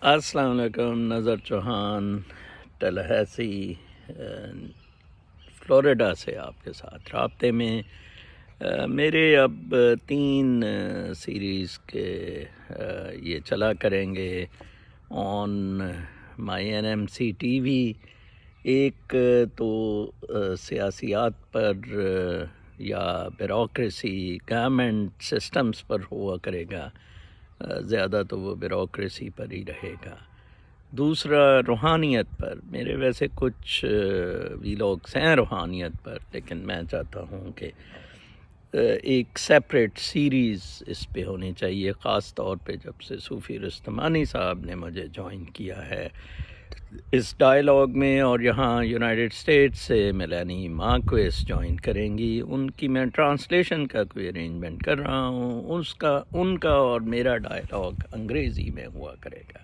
السلام علیکم. نظر چوہان ٹلہیسی فلوریڈا سے آپ کے ساتھ رابطے میں. میرے اب 3 سیریز کے یہ چلا کریں گے on my N M C TV وی. ایک تو سیاسیات پر یا بیوروکریسی گورنمنٹ سسٹمز پر ہوا کرے گا، زیادہ تو وہ بیوروکریسی پر ہی رہے گا. دوسرا روحانیت پر. میرے ویسے کچھ ویلاگس ہیں روحانیت پر، لیکن میں چاہتا ہوں کہ ایک سیپریٹ سیریز اس پہ ہونی چاہیے، خاص طور پہ جب سے صوفی رستمانی صاحب نے مجھے جوائن کیا ہے اس ڈائلاگ میں. اور یہاں یونائٹڈ اسٹیٹس سے میلانی مارکویس جوائن کریں گی. ان کی میں ٹرانسلیشن کا کوئی ارینجمنٹ کر رہا ہوں. ان کا اور میرا ڈائلاگ انگریزی میں ہوا کرے گا.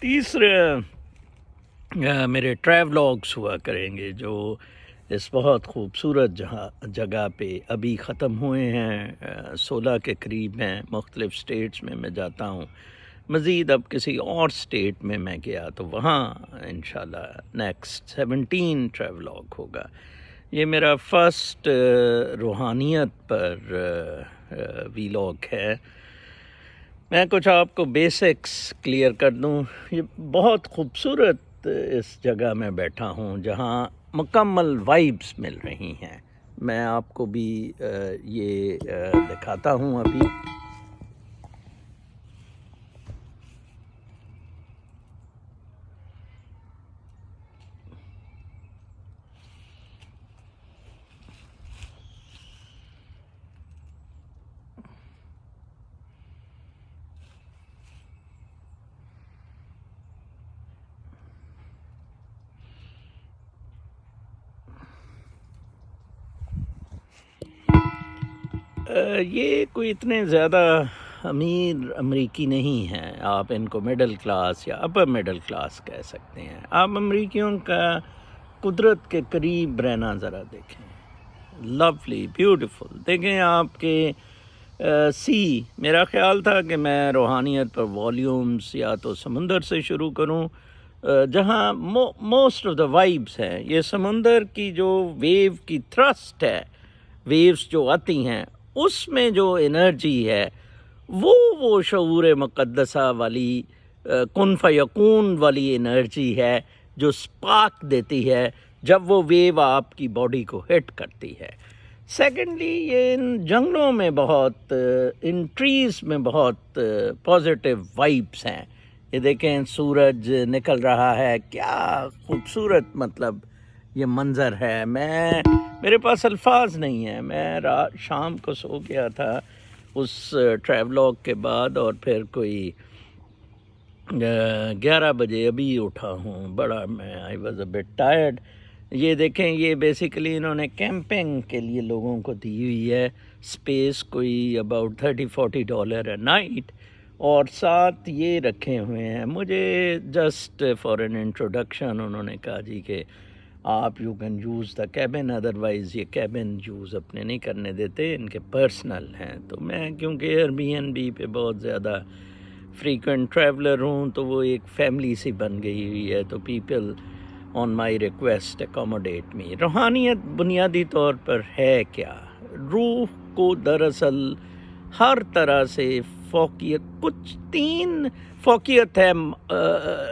تیسرے میرے ٹریولاگس ہوا کریں گے جو اس بہت خوبصورت جگہ پہ ابھی ختم ہوئے ہیں. 16 کے قریب ہیں. مختلف سٹیٹس میں جاتا ہوں. مزید اب کسی اور سٹیٹ میں گیا تو وہاں انشاءاللہ نیکسٹ 17 ٹریولاگ ہوگا. یہ میرا فرسٹ روحانیت پر ویلاگ ہے. میں کچھ آپ کو بیسکس کلیئر کر دوں. یہ بہت خوبصورت اس جگہ میں بیٹھا ہوں جہاں مکمل وائبس مل رہی ہیں. میں آپ کو بھی یہ دکھاتا ہوں ابھی. یہ کوئی اتنے زیادہ امیر امریکی نہیں ہیں. آپ ان کو مڈل کلاس یا اپر مڈل کلاس کہہ سکتے ہیں. آپ امریکیوں کا قدرت کے قریب رہنا ذرا دیکھیں. Lovely beautiful. دیکھیں آپ کے سی. میرا خیال تھا کہ میں روحانیت پر والیومز یا تو سمندر سے شروع کروں جہاں موسٹ آف دا وائبس ہیں. یہ سمندر کی جو ویو کی تھرسٹ ہے، ویوز جو آتی ہیں اس میں جو انرجی ہے وہ شعور مقدسہ والی کن فیکون والی انرجی ہے جو سپارک دیتی ہے جب وہ ویو آپ کی باڈی کو ہٹ کرتی ہے. سیکنڈلی یہ ان جنگلوں میں بہت، ان ٹریز میں بہت پازیٹیو وائبس ہیں. یہ دیکھیں سورج نکل رہا ہے، کیا خوبصورت مطلب یہ منظر ہے. میرے پاس الفاظ نہیں ہیں. میں شام کو سو گیا تھا اس ٹریولاگ کے بعد اور پھر کوئی 11 بجے ابھی اٹھا ہوں. بڑا میں I was a but tired. یہ دیکھیں یہ بیسیکلی انہوں نے کیمپنگ کے لیے لوگوں کو دی ہوئی ہے اسپیس، کوئی اباؤٹ $30-40 اے نائٹ. اور ساتھ یہ رکھے ہوئے ہیں. مجھے جسٹ فار این انٹروڈکشن انہوں نے کہا جی کہ آپ you can use the cabin, otherwise یہ کیبن یوز اپنے نہیں کرنے دیتے، ان کے پرسنل ہیں. تو میں کیونکہ ایئر بی این بی پہ بہت زیادہ فریکوینٹ ٹریولر ہوں تو وہ ایک فیملی سی بن گئی ہوئی ہے. تو people on my request accommodate me. روحانیت بنیادی طور پر ہے کیا؟ روح کو دراصل ہر طرح سے فوقیت، کچھ 3 فوقیت ہے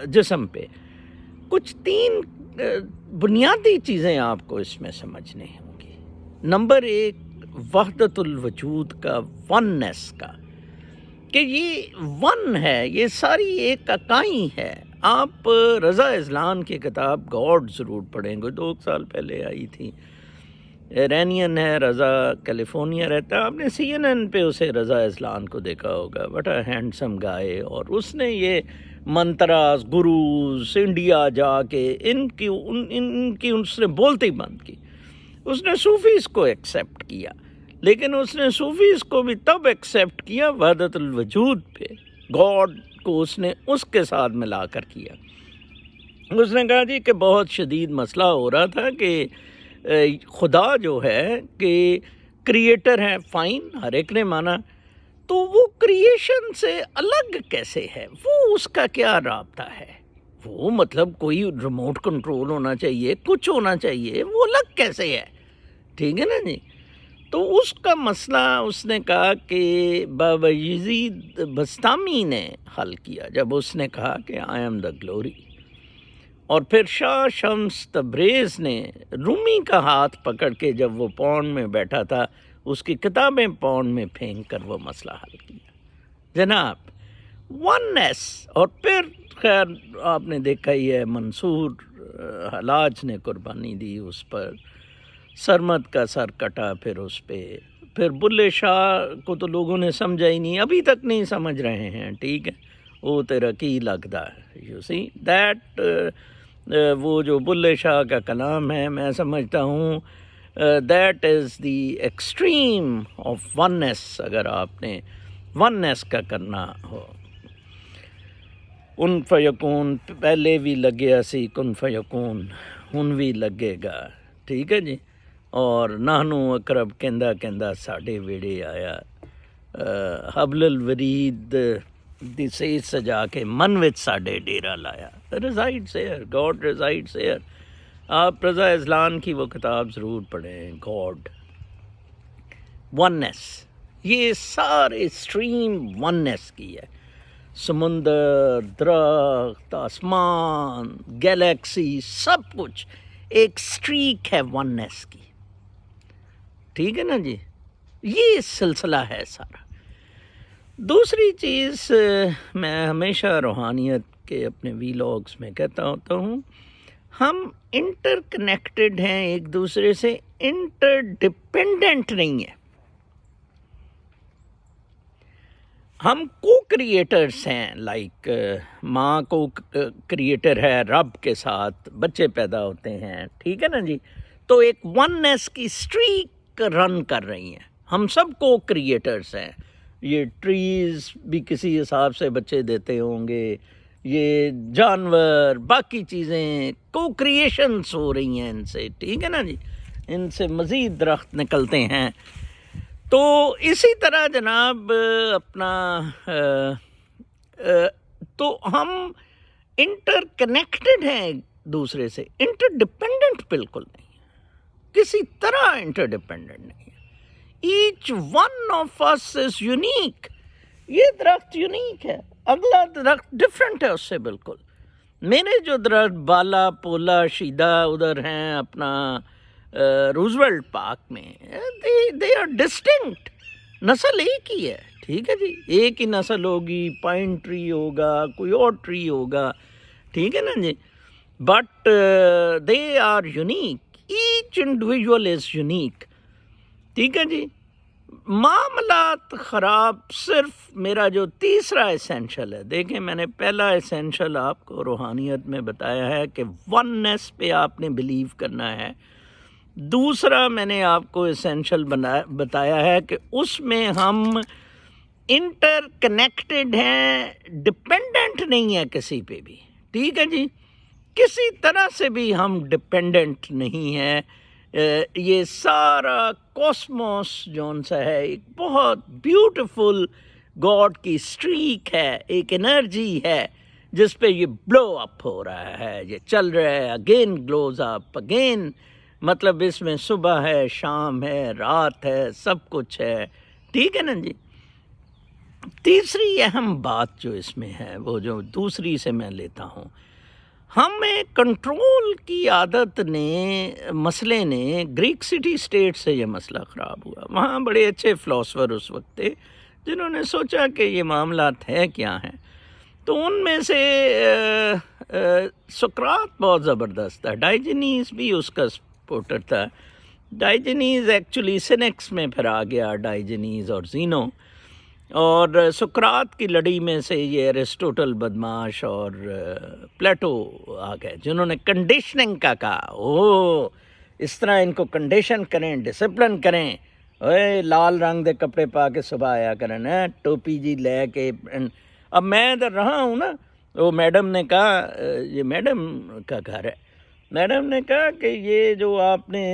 جسم پہ. کچھ 3 بنیادی چیزیں آپ کو اس میں سمجھنے ہوں گی. نمبر 1 وحدت الوجود کا، وننس کا، کہ یہ ون ہے، یہ ساری ایک اکائی ہے. آپ رضا اذلان کی کتاب گاڈ ضرور پڑھیں گے، 2 سال پہلے آئی تھی. ایرانین ہے، رضا کیلیفورنیا رہتا ہے. آپ نے CNN پہ اسے رضا اذلان کو دیکھا ہوگا. وٹ اے ہینڈسم گائے. اور اس نے یہ منتراز گروز انڈیا جا کے ان کی اس نے بولتی بند کی. اس نے صوفیز کو ایکسیپٹ کیا، لیکن اس نے صوفیز کو بھی تب ایکسیپٹ کیا وحدت الوجود پہ. گاڈ کو اس نے اس کے ساتھ ملا کر کیا. اس نے کہا جی کہ بہت شدید مسئلہ ہو رہا تھا کہ خدا جو ہے کہ کریٹر ہے، فائن، ہر ایک نے مانا. تو وہ کریشن سے الگ کیسے ہے؟ وہ اس کا کیا رابطہ ہے؟ وہ مطلب کوئی ریموٹ کنٹرول ہونا چاہیے، کچھ ہونا چاہیے، وہ الگ کیسے ہے؟ ٹھیک ہے نا جی. تو اس کا مسئلہ اس نے کہا کہ بابا یزید بستامی نے حل کیا جب اس نے کہا کہ آئی ایم دا گلوری. اور پھر شاہ شمس تبریز نے رومی کا ہاتھ پکڑ کے جب وہ پونڈ میں بیٹھا تھا اس کی کتابیں پونڈ میں پھینک کر وہ مسئلہ حل کیا جناب. ونیس. اور پھر خیر آپ نے دیکھا ہی ہے منصور حلاج نے قربانی دی اس پر، سرمد کا سر کٹا پھر اس پہ، پھر بلے شاہ کو تو لوگوں نے سمجھا ہی نہیں، ابھی تک نہیں سمجھ رہے ہیں. ٹھیک ہے، وہ تیرا کی لگتا ہے. یو سی دیٹ وہ جو بلے شاہ کا کلام ہے میں سمجھتا ہوں that is the extreme of oneness. اگر آپ نے ونیس کا کرنا ہو، ان فیکون پہلے بھی لگیا سی، کن فیکون ہن بھی لگے گا. ٹھیک ہے جی. اور نہنو اقرب کہندا کہندا ساڈے ویڑے آیا، حبل الورید دی سیج سجا کے من وچ ساڈے ڈیرا لایا. Resides here, God resides here. آپ رضا اذلان کی وہ کتاب ضرور پڑھیں، گاڈ ونیس. یہ سارے اسٹریم ونیس کی ہے. سمندر، درخت، آسمان، گیلیکسی، سب کچھ ایک سٹریک ہے ونیس کی. ٹھیک ہے نا جی. یہ سلسلہ ہے سارا. دوسری چیز میں ہمیشہ روحانیت کے اپنے ویلاگز میں کہتا ہوتا ہوں، ہم انٹر کنیکٹڈ ہیں ایک دوسرے سے، انٹر ڈپینڈنٹ نہیں ہیں. ہم کو کریٹرز ہیں. لائک ماں کو کریٹر ہے رب کے ساتھ، بچے پیدا ہوتے ہیں. ٹھیک ہے نا جی. تو ایک ونیس کی اسٹریک رن کر رہی ہیں. ہم سب کو کریٹرز ہیں. یہ ٹریز بھی کسی حساب سے بچے دیتے ہوں گے، یہ جانور، باقی چیزیں کو کریشنز ہو رہی ہیں ان سے. ٹھیک ہے نا جی. ان سے مزید درخت نکلتے ہیں. تو اسی طرح جناب اپنا تو ہم انٹر کنیکٹڈ ہیں ایک دوسرے سے، انٹر ڈپینڈنٹ بالکل نہیں ہے، کسی طرح انٹر ڈپینڈنٹ نہیں ہے. Each one of us is unique. یہ درخت یونیک ہے، اگلا درخت ڈفرینٹ ہے اس سے بالکل. میرے جو درخت بالا، پولا، شیدہ ادھر ہیں اپنا روزویلٹ پارک میں، دے آر ڈسٹنکٹ. نسل ایک ہی ہے. ٹھیک ہے جی. ایک ہی نسل ہوگی، پائن ٹری ہوگا، کوئی اور ٹری ہوگا. ٹھیک ہے نا جی. But they are unique. Each individual is unique. ٹھیک ہے جی. معاملات خراب صرف میرا جو تیسرا اسینشل ہے. دیکھیں میں نے پہلا اسینشل آپ کو روحانیت میں بتایا ہے کہ ونیس پہ آپ نے بلیو کرنا ہے. دوسرا میں نے آپ کو اسینشل بتایا ہے کہ اس میں ہم انٹر کنیکٹڈ ہیں، ڈپینڈنٹ نہیں ہے کسی پہ بھی. ٹھیک ہے جی. کسی طرح سے بھی ہم ڈپینڈنٹ نہیں ہیں. یہ سارا کوسموس جون سا ہے ایک بہت بیوٹیفل گاڈ کی اسٹریک ہے، ایک انرجی ہے جس پہ یہ بلو اپ ہو رہا ہے، یہ چل رہا ہے. Again gloves up again. مطلب اس میں صبح ہے، شام ہے، رات ہے، سب کچھ ہے. ٹھیک ہے نا جی. تیسری اہم بات جو اس میں ہے، وہ جو دوسری سے میں لیتا ہوں، ہمیں کنٹرول کی عادت نے، مسئلے نے، گریک سٹی اسٹیٹ سے یہ مسئلہ خراب ہوا. وہاں بڑے اچھے فلاسفر اس وقت تھے جنہوں نے سوچا کہ یہ معاملات ہے کیا ہیں. تو ان میں سے سقراط بہت زبردست تھا. ڈائجنیز بھی اس کا سپورٹر تھا. ڈائجنیز ایکچولی سینیکس میں پھر آ گیا، ڈائجنیز اور زینو. اور سقراط کی لڑی میں سے یہ ایرسٹوٹل بدماش اور پلیٹو آ گئے جنہوں نے کنڈیشننگ کا کہا. اس طرح ان کو کنڈیشن کریں، ڈسپلن کریں. لال رنگ دے کپڑے پا کے صبح آیا کریں، ٹوپی جی لے کے. اب میں ادھر رہا ہوں نا، وہ میڈم نے کہا، یہ میڈم کا گھر ہے، میڈم نے کہا کہ یہ جو آپ نے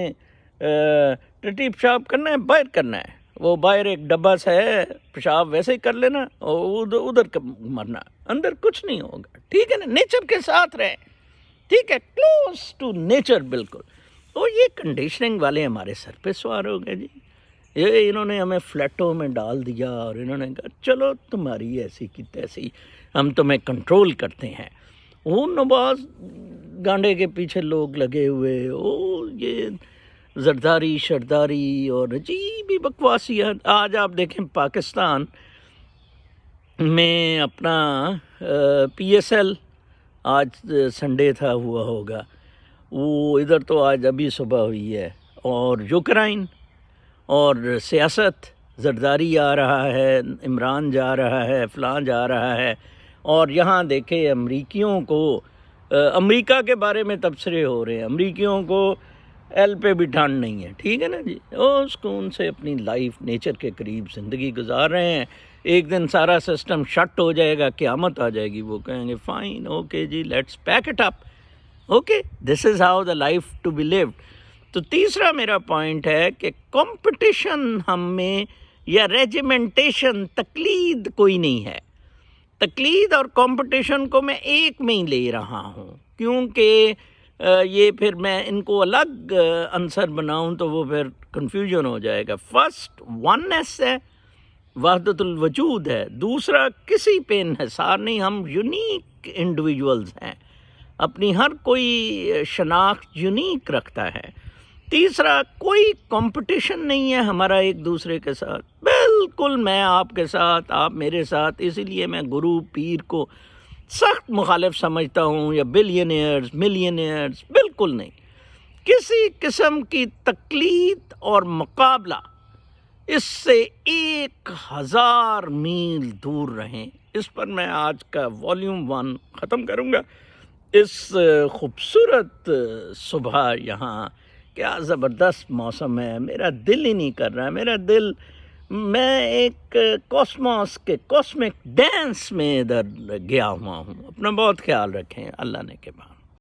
ٹٹی پیشاب کرنا ہے باہر کرنا ہے. وہ باہر ایک ڈبہ سے ہے، پیشاب ویسے ہی کر لینا اور ادھر مرنا، اندر کچھ نہیں ہوگا، ٹھیک ہے نا؟ نیچر کے ساتھ رہیں، ٹھیک ہے، کلوز ٹو نیچر بالکل۔ تو یہ کنڈیشننگ والے ہمارے سر پہ سوار ہو گئے جی، یہ انہوں نے ہمیں فلیٹوں میں ڈال دیا اور انہوں نے کہا چلو تمہاری ایسی کی تیسی، ہم تمہیں کنٹرول کرتے ہیں۔ وہ نواز گانڈے کے پیچھے لوگ لگے ہوئے، یہ زرداری شرداری اور عجیب ہی بکواسیات۔ آج آپ دیکھیں پاکستان میں اپنا پی ایس ایل، آج سنڈے تھا، ہوا ہوگا وہ، ادھر تو آج ابھی صبح ہوئی ہے، اور یوکرائن اور سیاست، زرداری آ رہا ہے، عمران جا رہا ہے، فلاں جا رہا ہے، اور یہاں دیکھیں امریکیوں کو، امریکہ کے بارے میں تبصرے ہو رہے ہیں، امریکیوں کو ایل پہ بھی ٹھنڈ نہیں ہے، ٹھیک ہے نا جی، وہ سکون سے اپنی لائف نیچر کے قریب زندگی گزار رہے ہیں۔ ایک دن سارا سسٹم شٹ ہو جائے گا، قیامت آ جائے گی، وہ کہیں گے fine, okay ji, let's pack it up, okay, this is how the life to be lived. تو تیسرا میرا پوائنٹ ہے کہ کمپٹیشن ہم میں یا ریجیمنٹیشن، تقلید کوئی نہیں ہے۔ تقلید اور کمپٹیشن کو میں ایک میں ہی لے رہا ہوں، کیونکہ یہ پھر میں ان کو الگ عنصر بناؤں تو وہ پھر کنفیوژن ہو جائے گا۔ فرسٹ وننس ہے، وحدت الوجود ہے، دوسرا کسی پہ انحصار نہیں، ہم یونیک انڈیویجولز ہیں، اپنی ہر کوئی شناخت یونیک رکھتا ہے، تیسرا کوئی کمپٹیشن نہیں ہے ہمارا ایک دوسرے کے ساتھ، بالکل میں آپ کے ساتھ، آپ میرے ساتھ، اسی لیے میں گرو پیر کو سخت مخالف سمجھتا ہوں، یا بلینئرز ملینئرز، بالکل نہیں، کسی قسم کی تقلید اور مقابلہ اس سے 1000 میل دور رہیں۔ اس پر میں آج کا والیوم 1 ختم کروں گا۔ اس خوبصورت صبح یہاں کیا زبردست موسم ہے، میرا دل ہی نہیں کر رہا ہے، میرا دل، میں ایک کاسموس کے کاسمک ڈانس میں ادھر گیا ہوا ہوں۔ اپنا بہت خیال رکھیں، اللہ نے کے بعد۔